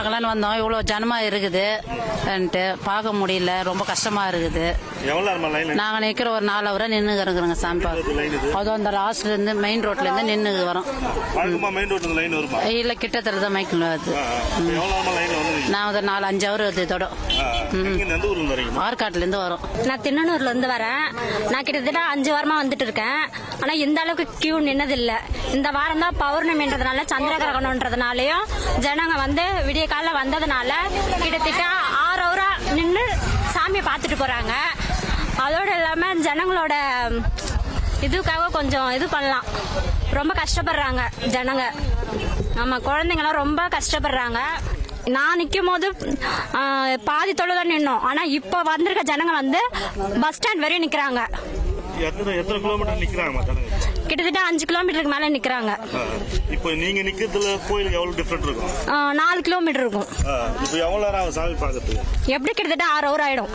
பார்க்கலான்னு வந்தோம். இவ்வளோ ஜனமாக இருக்குது பார்க்க முடியல. ரொம்ப கஷ்டமாக இருக்குது. நாங்கள் நிற்கிற ஒரு 4 ஹவராக நின்றுக்கிறோங்க சாமி பார்க்க. அதுவும் அந்த லாஸ்ட்லேருந்து மெயின் ரோட்லேருந்து நின்று வரோம். இல்லை கிட்டத்தட்ட தான் மைக்கில் வருது. நான் ஒரு 4-5 ஹவர் வருது இதோட. ஆற்காட்டிலேருந்து வரோம். நான் திண்ணனூர்லேருந்து வரேன். நான் கிட்டத்தட்ட 5 வாரமாக வந்துட்டு இருக்கேன். ஆனால் இந்த அளவுக்கு கியூ நின்னதில்லை. இந்த வாரம் தான் பௌர்ணமின்றதுனால சந்திர கிரகணம்ன்றதுனாலயும் ஜனங்க வந்து விடிய காலைல வந்ததுனால கிட்டத்தட்ட 6 ஹவரா நின்று சாமியை பார்த்துட்டு போறாங்க. அதோடு இல்லாம ஜனங்களோட இதுக்காக கொஞ்சம் இது பண்ணலாம். ரொம்ப கஷ்டப்படுறாங்க ஜனங்க. ஆமா, குழந்தைங்களாம் ரொம்ப கஷ்டப்படுறாங்க. நான் நிற்கும் போது பாதி தொழில் தான் நின்னோம். ஆனா இப்ப வந்திருக்க ஜனங்க வந்து பஸ் ஸ்டாண்ட் வரையும் நிக்கிறாங்க. எத்தனை கிலோமீட்டர் நிக்கிறாங்க? கிட்டத்தட்ட 5 கிலோமீட்டருக்கு மேல நிக்கிறாங்க. இப்போ நீங்க நிக்கிறதுல கோயிலுக்கு எவ்வளவு டிஃபரண்ட் இருக்கும்? 4 கிலோமீட்டர் இருக்கும். இப்போ எவ்வளவு நேரம் சாமி பார்க்கறதுக்கு? எப்படி கிட்டத்தட்ட 6 ஹவர் ஆயிடும்.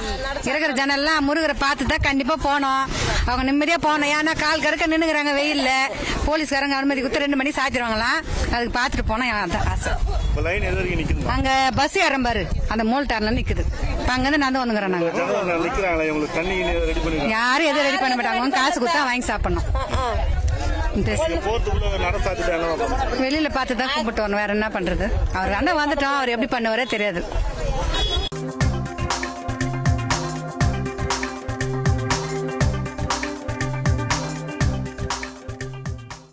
இருக்கிற ஜனெல்லாம் முருகரை பார்த்து தான் கண்டிப்பா போனோம். அவங்க நிம்மதியா போனோம். ஏன்னா கால் கறக்க நின்னுக்கிறாங்க வெயில்ல. போலீஸ்காரங்க அனுமதி கொடுத்து 2 மணி சாத்திடுவாங்களாம். அதுக்கு பார்த்துட்டு போனோம். ஆசை. லைன் எது வரைக்கும் நிக்குது? அங்க பஸ் ஏறம்பாரு அந்த மூல்டார்ல நிக்குது. அங்கிருந்து நான் வந்துக்கிறேன். நாங்க யாரும் எதுவும் ரெடி பண்ண மாட்டாங்க. காசு கொடுத்தா வாங்கி சாப்பிடணும். வெளியில பார்த்து தான் கும்பிட்டு வரணும். வேற என்ன பண்றது? அவர் அண்ணன் வந்துட்டோம். அவர் எப்படி பண்ணுவாரே தெரியாது.